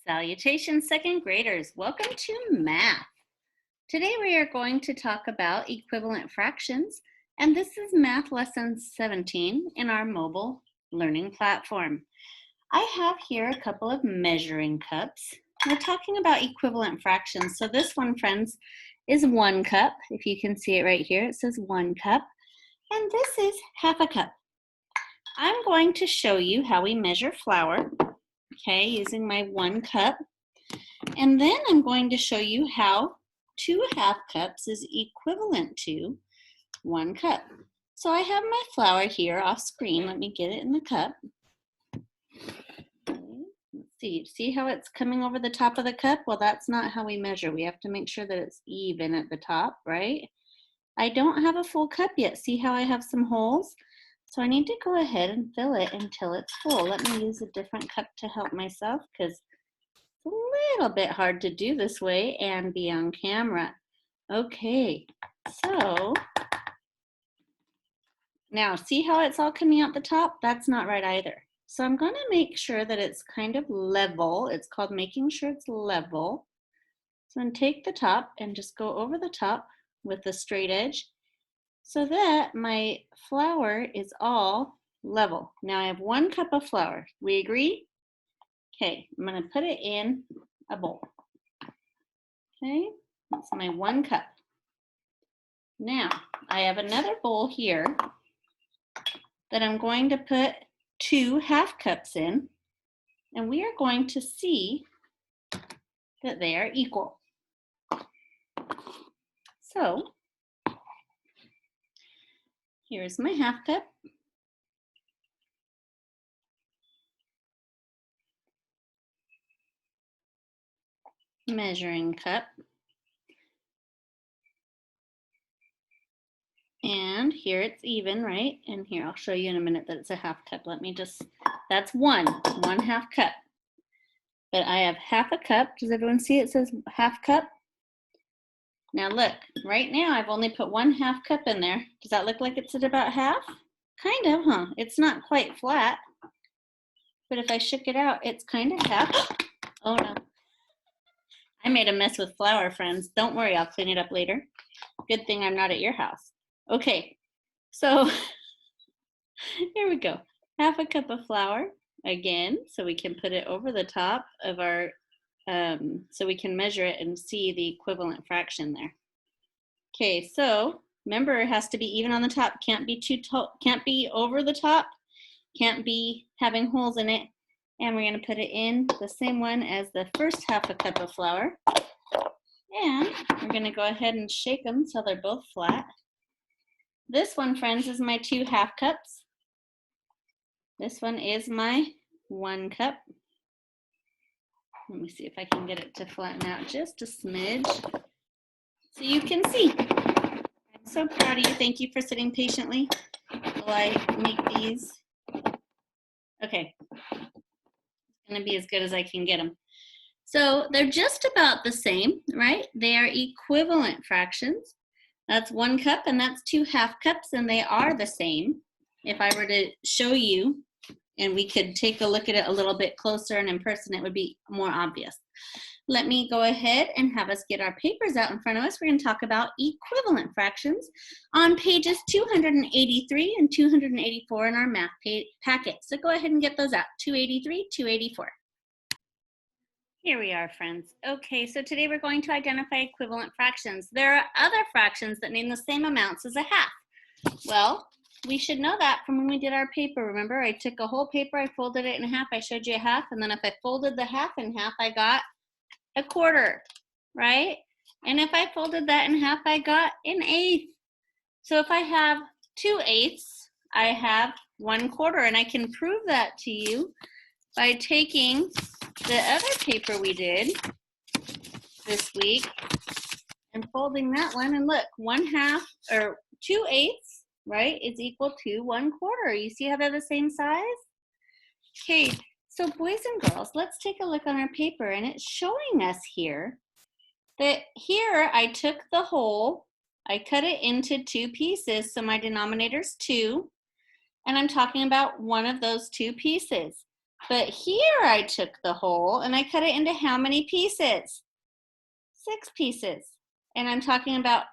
Salutations, second graders. Welcome to math. Today we are going to talk about equivalent fractions, and this is math lesson 17 in our mobile learning platform. I have here a couple of measuring cups. We're talking about equivalent fractions. So this one, friends, is 1 cup. If you can see it right here, it says 1 cup. And this is half a cup. I'm going to show you how we measure flour, okay, using my 1 cup. And then I'm going to show you how 2½ cups is equivalent to 1 cup. So I have my flour here off screen. Let me get it in the cup. Okay. Let's see how it's coming over the top of the cup? Well, that's not how we measure. We have to make sure that it's even at the top, right? I don't have a full cup yet. See how I have some holes? So I need to go ahead and fill it until it's full. Let me use a different cup to help myself because it's a little bit hard to do this way and be on camera. Okay, so now see how it's all coming out the top? That's not right either. So I'm going to make sure that it's kind of level. It's called making sure it's level. So I'm going to take the top and just go over the top with the straight edge so that my flour is all level. Now I have 1 cup of flour. We agree? Okay, I'm going to put it in a bowl. Okay, that's my 1 cup. Now, I have another bowl here that I'm going to put 2½ cups in, and we are going to see that they are equal. So, here's my ½ cup. Measuring cup. And here it's even, right? And here, I'll show you in a minute that it's a ½ cup. Let me just, that's 1½ cup. But I have ½ a cup. Does everyone see it says ½ cup? Now look, right now I've only put 1½ cup in there. Does that look like it's at about half? Kind of, huh? It's not quite flat. But if I shook it out, it's kind of half. Oh no. I made a mess with flour, friends. Don't worry, I'll clean it up later. Good thing I'm not at your house. Okay, so here we go. ½ cup of flour again, so we can put it over the top of our, so we can measure it and see the equivalent fraction there. Okay, so remember it has to be even on the top. Can't be over the top. Can't be having holes in it. And we're going to put it in the same one as the first ½ cup of flour. And we're going to go ahead and shake them so they're both flat. This one, friends, is my 2½ cups. This one is my 1 cup. Let me see if I can get it to flatten out just a smidge so you can see. I'm so proud of you. Thank you for sitting patiently while I make these. Okay. Going to be as good as I can get them. So they're just about the same, right? They are equivalent fractions. That's 1 cup and that's 2½ cups, and they are the same. If I were to show you and we could take a look at it a little bit closer and in person, it would be more obvious. Let me go ahead and have us get our papers out in front of us. We're going to talk about equivalent fractions on pages 283 and 284 in our math packet. So go ahead and get those out, 283, 284. Here we are, friends. Okay, so today we're going to identify equivalent fractions. There are other fractions that name the same amounts as a half. Well, we should know that from when we did our paper. Remember, I took a whole paper, I folded it in half, I showed you a half, and then if I folded the half in half, I got a quarter, right? And if I folded that in half, I got an eighth. So if I have 2/8, I have 1/4, and I can prove that to you by taking the other paper we did this week and folding that one, and look, 1/2 or 2/8, right, is equal to 1/4. You see how they're the same size? Okay. So boys and girls, let's take a look on our paper, and it's showing us here that here I took the whole, I cut it into 2 pieces, so my denominator's 2, and I'm talking about one of those 2 pieces. But here I took the whole and I cut it into how many pieces? 6 pieces. And I'm talking about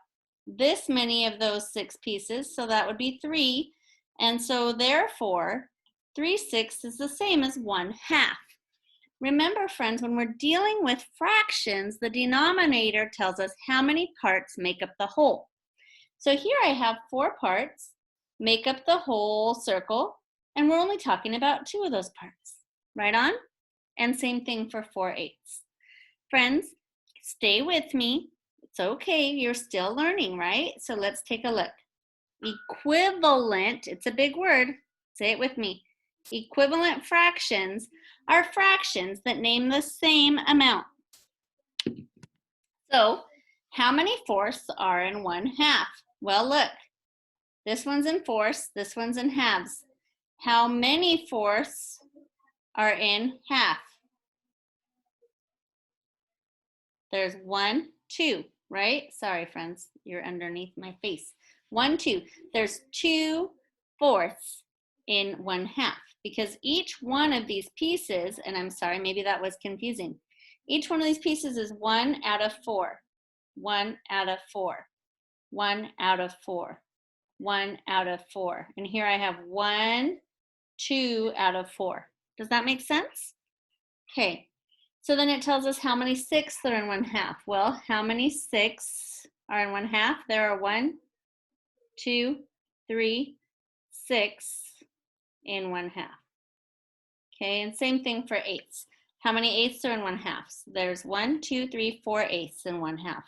this many of those 6 pieces, so that would be 3. And so therefore, 3/6 is the same as 1/2. Remember, friends, when we're dealing with fractions, the denominator tells us how many parts make up the whole. So here I have 4 parts, make up the whole circle, and we're only talking about 2 of those parts. Right on? And same thing for 4/8. Friends, stay with me. It's okay, you're still learning, right? So let's take a look. Equivalent, it's a big word. Say it with me. Equivalent fractions are fractions that name the same amount. So, how many fourths are in 1/2? Well, look, this one's in fourths, this one's in halves. How many fourths are in half? There's 1, 2, right? Sorry, friends, you're underneath my face. 1, 2. There's 2/4 in 1/2 because each one of these pieces, and I'm sorry, maybe that was confusing. Each one of these pieces is 1 out of 4. 1 out of 4. 1 out of 4. 1 out of 4. And here I have 1, 2 out of 4. Does that make sense? Okay. So then it tells us how many 6ths are in 1/2. Well, how many 6 are in 1/2? There are 1, 2, 3, 6 in 1/2. Okay, and same thing for 8ths. How many 8ths are in 1/2? There's 1, 2, 3, 4 8ths in 1/2.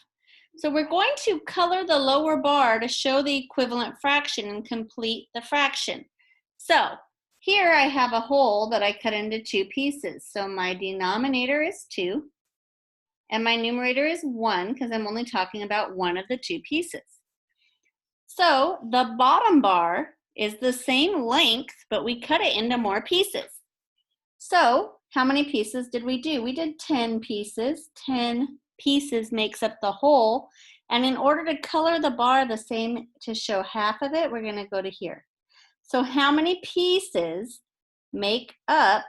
So we're going to color the lower bar to show the equivalent fraction and complete the fraction. So here I have a whole that I cut into 2 pieces. So my denominator is 2 and my numerator is 1 because I'm only talking about one of the 2 pieces. So the bottom bar is the same length, but we cut it into more pieces. So how many pieces did we do? We did 10 pieces. 10 pieces makes up the whole. And in order to color the bar the same to show half of it, we're going to go to here. So how many pieces make up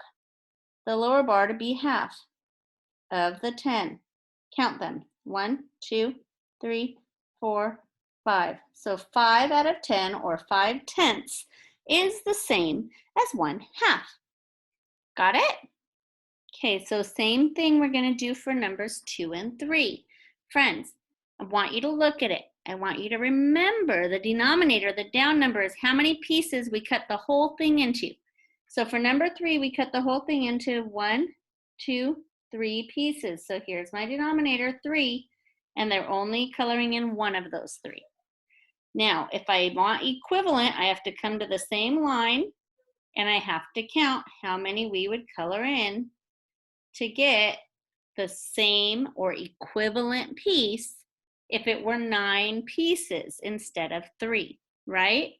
the lower bar to be half of the 10? Count them. 1, 2, 3, 4, 5. So 5 out of 10, or 5/10, is the same as 1/2. Got it? Okay, so same thing we're going to do for numbers 2 and 3. Friends, I want you to look at it. I want you to remember the denominator, the down number, is how many pieces we cut the whole thing into. So for number 3, we cut the whole thing into 1, 2, 3 pieces. So here's my denominator, 3, and they're only coloring in one of those 3. Now, if I want equivalent, I have to come to the same line, and I have to count how many we would color in to get the same or equivalent piece if it were 9 pieces instead of 3, right?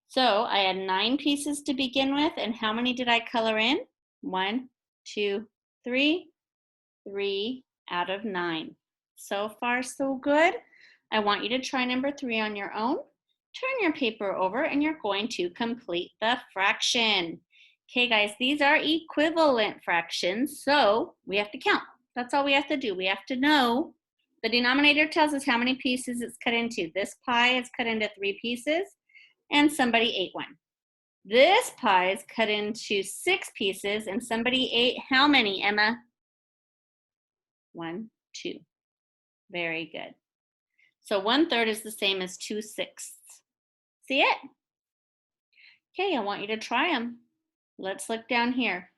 So I had 9 pieces to begin with, and how many did I color in? 1, 2, 3, 3 out of 9. So far, so good. I want you to try number 3 on your own. Turn your paper over, and you're going to complete the fraction. Okay, guys, these are equivalent fractions, so we have to count. That's all we have to do. We have to know the denominator tells us how many pieces it's cut into. This pie is cut into 3 pieces, and somebody ate one. This pie is cut into 6 pieces, and somebody ate how many, Emma? 1, 2. Very good. So 1/3 is the same as 2/6. See it? Okay, I want you to try them. Let's look down here.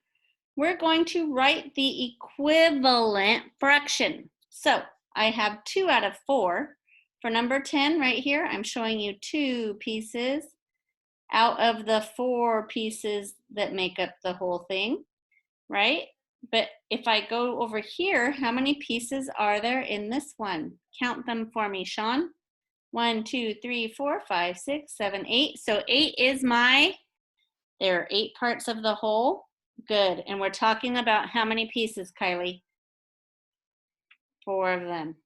We're going to write the equivalent fraction. So I have 2 out of 4. For number 10 right here, I'm showing you 2 pieces out of the 4 pieces that make up the whole thing, right? But if I go over here, how many pieces are there in this one? Count them for me, Sean. 1, 2, 3, 4, 5, 6, 7, 8. So 8 is there are 8 parts of the whole. Good. And we're talking about how many pieces, Kylie? 4 of them.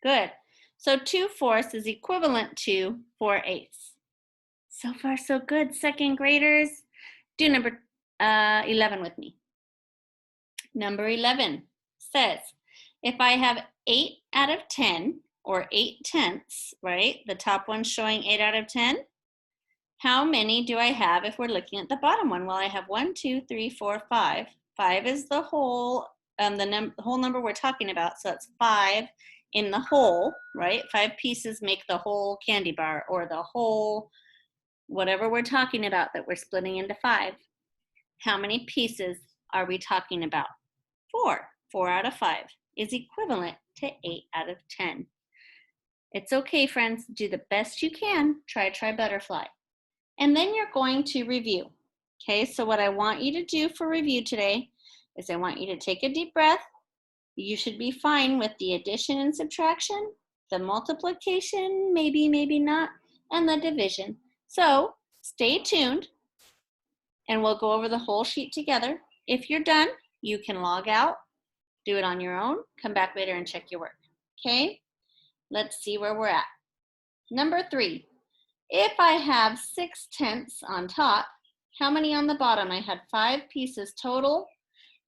Good. So 2/4 is equivalent to 4/8. So far, so good. Second graders, do number 11 with me. Number 11 says, if I have 8 out of 10, or 8/10, right? The top one's showing 8 out of 10. How many do I have if we're looking at the bottom one? Well, I have 1, 2, 3, 4, 5. 5 is the whole, the whole number we're talking about, so it's 5 in the whole, right? 5 pieces make the whole candy bar, or the whole, whatever we're talking about that we're splitting into 5. How many pieces are we talking about? 4. 4 out of 5 is equivalent to 8 out of 10. It's okay, friends. Do the best you can. Try butterfly. And then you're going to review. Okay, so what I want you to do for review today is I want you to take a deep breath. You should be fine with the addition and subtraction, the multiplication, maybe, maybe not, and the division. So stay tuned and we'll go over the whole sheet together. If you're done, you can log out, do it on your own, come back later and check your work. Okay, let's see where we're at. Number 3, if I have 6/10 on top, how many on the bottom? I had 5 pieces total.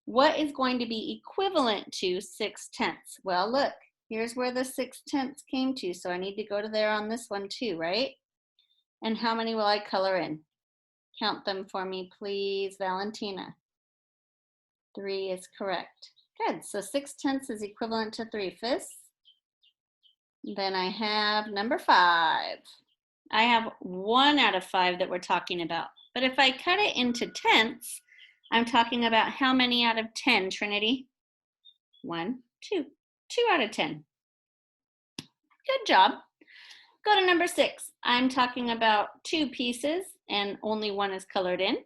What is going to be equivalent to 6/10? Well, look, here's where the 6/10 came to. So I need to go to there on this one too, right? And how many will I color in? Count them for me, please, Valentina. 3 is correct. Good, so 6/10 is equivalent to 3/5. Then I have number 5. I have 1 out of 5 that we're talking about. But if I cut it into tenths, I'm talking about how many out of 10, Trinity? 1, 2. 2 out of 10. Good job. Go to number 6. I'm talking about 2 pieces and only 1 is colored in.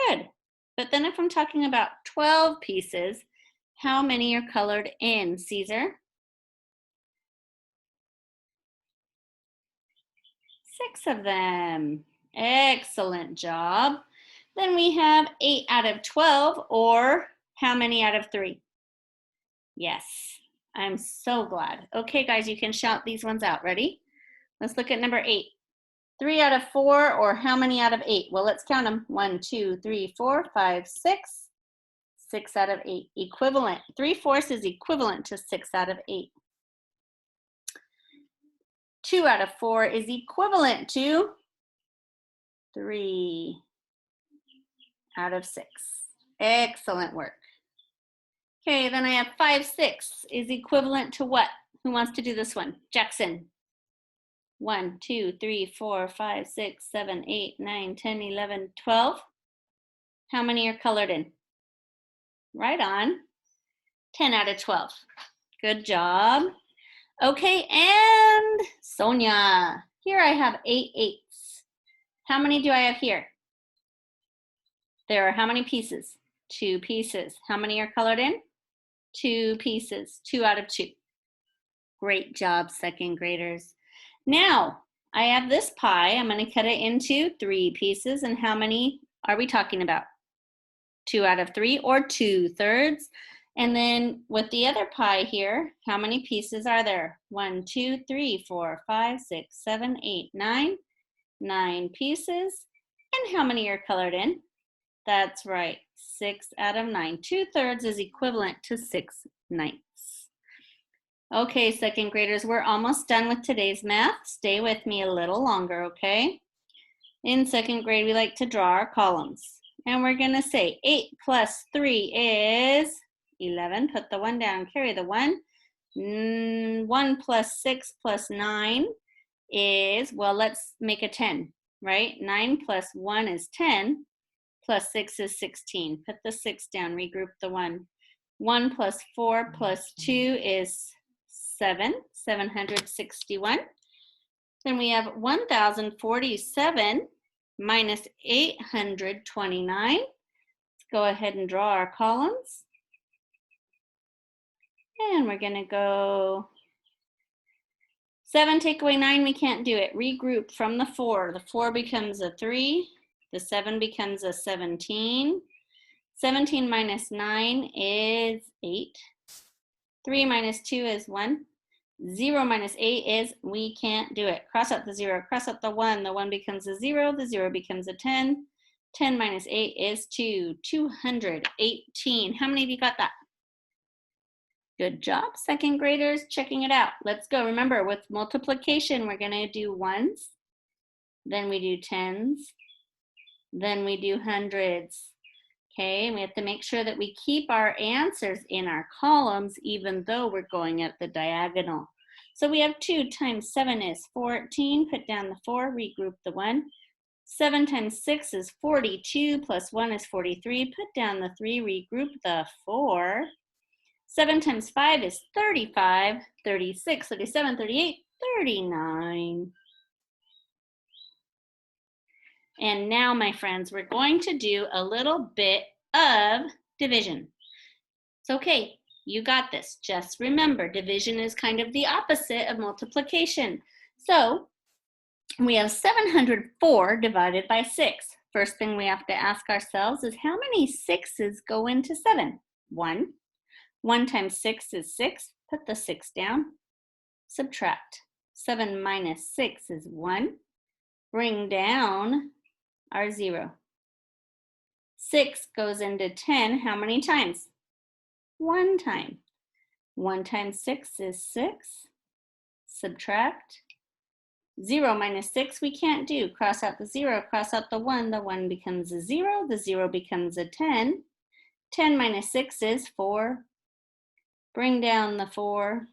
Good. But then if I'm talking about 12 pieces, how many are colored in, Caesar? 6 of them. Excellent job. Then we have 8 out of 12, or how many out of 3? Yes, I'm so glad. Okay, guys, you can shout these ones out. Ready? Let's look at number 8. 3 out of 4, or how many out of 8? Well, let's count them. 1, 2, 3, 4, 5, 6. 6 out of 8. Equivalent. 3/4 is equivalent to 6 out of 8. 2 out of 4 is equivalent to 3 out of 6. Excellent work. Okay, then I have 5/6 is equivalent to what? Who wants to do this one? Jackson. 1, 2, 3, 4, 5, 6, 7, 8, 9, 10, 11, 12. How many are colored in? Right on. 10 out of 12. Good job. Okay, and Sonia. Here I have 8/8. How many do I have here? There are how many pieces? 2 pieces. How many are colored in? 2 pieces. 2 out of 2. Great job, second graders. Now, I have this pie. I'm going to cut it into 3 pieces. And how many are we talking about? 2 out of 3, or 2/3. And then with the other pie here, how many pieces are there? 1, 2, 3, 4, 5, 6, 7, 8, 9. 9 pieces. And how many are colored in? That's right, 6 out of 9. 2/3 is equivalent to 6/9. Okay, second graders, we're almost done with today's math. Stay with me a little longer, okay? In second grade, we like to draw our columns. And we're gonna say 8 plus 3 is 11. Put the 1 down, carry the 1. 1 plus 6 plus 9 is, well, let's make a 10, right? 9 plus 1 is 10, plus 6 is 16. Put the 6 down, regroup the 1. 1 plus 4 plus 2 is 7, 761. Then we have 1,047 minus 829. Let's go ahead and draw our columns. And we're gonna go 7 take away 9, we can't do it. Regroup from the 4. The 4 becomes a 3. The 7 becomes a 17. 17 minus 9 is 8. 3 minus 2 is 1. 0 minus 8 is, we can't do it. Cross out the 0, cross out the 1. The 1 becomes a 0, the 0 becomes a 10. 10 minus 8 is 2. 218. How many of you got that? Good job, second graders, checking it out. Let's go. Remember, with multiplication, we're gonna do ones, then we do tens, then we do hundreds. Okay, we have to make sure that we keep our answers in our columns even though we're going at the diagonal. So we have 2 times 7 is 14. Put down the 4, regroup the 1. 7 times 6 is 42, plus 1 is 43. Put down the 3, regroup the 4. 7 times 5 is 35, 36, 37, 38, 39. And now, my friends, we're going to do a little bit of division. It's okay, you got this. Just remember, division is kind of the opposite of multiplication. So we have 704 divided by 6. First thing we have to ask ourselves is how many 6's go into 7? 1. 1 times 6 is 6. Put the 6 down. Subtract. 7 minus 6 is 1. Bring down our 0. 6 goes into 10 how many times? 1 time. 1 times 6 is 6. Subtract. 0 minus 6 we can't do. Cross out the 0, cross out the 1 becomes a 0, the 0 becomes a 10. 10 minus 6 is 4. Bring down the 4.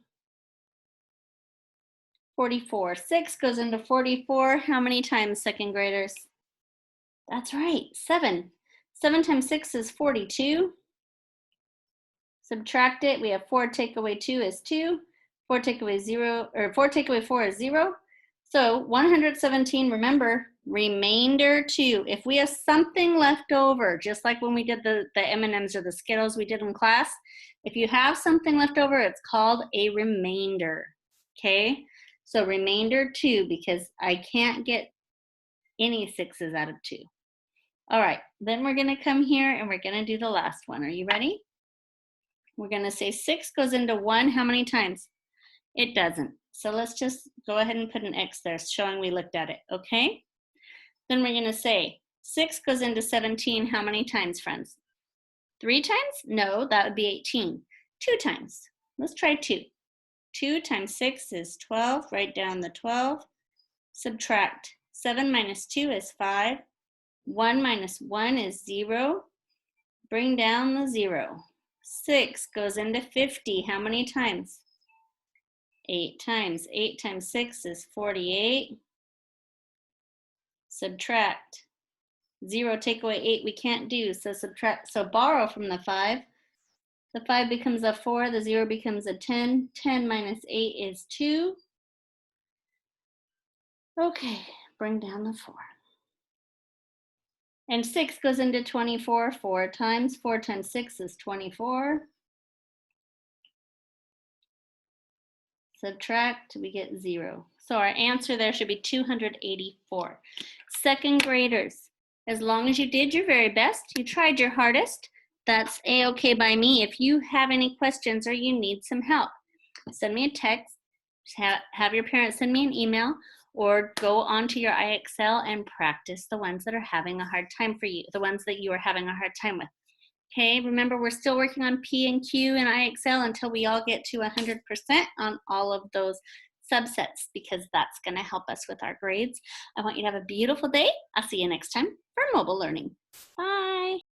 44. 6 goes into 44 how many times, second graders? That's right, 7. 7 times 6 is 42. Subtract it, we have 4 take away 2 is 2. 4 take away 0, or 4 take away 4 is 0. So 117, remember, remainder 2. If we have something left over, just like when we did the M&Ms or the Skittles we did in class, if you have something left over, it's called a remainder, okay? So remainder 2, because I can't get any 6's out of 2. All right, then we're gonna come here and we're gonna do the last one. Are you ready? We're gonna say 6 goes into 1 how many times? It doesn't. So let's just go ahead and put an X there showing we looked at it, okay? Then we're gonna say 6 goes into 17 how many times, friends? 3 times? No, that would be 18. 2 times. Let's try 2. 2 times 6 is 12. Write down the 12. Subtract. 7 minus 2 is 5. 1 minus 1 is 0. Bring down the 0. 6 goes into 50. How many times? 8 times. 8 times 6 is 48. Subtract. 0 take away 8 we can't do, so subtract. So borrow from the 5. The 5 becomes a 4, the 0 becomes a 10. 10 minus 8 is 2. Okay, bring down the 4. And 6 goes into 24 4 times. 4 times 6 is 24. Subtract, we get 0. So our answer there should be 284. Second graders, as long as you did your very best, you tried your hardest, that's A-okay by me. If you have any questions or you need some help, send me a text, have your parents send me an email, or go onto your IXL and practice the ones that are having a hard time for you, the ones that you are having a hard time with. Okay, remember we're still working on P and Q and IXL until we all get to 100% on all of those subsets, because that's going to help us with our grades. I want you to have a beautiful day. I'll see you next time for mobile learning. Bye.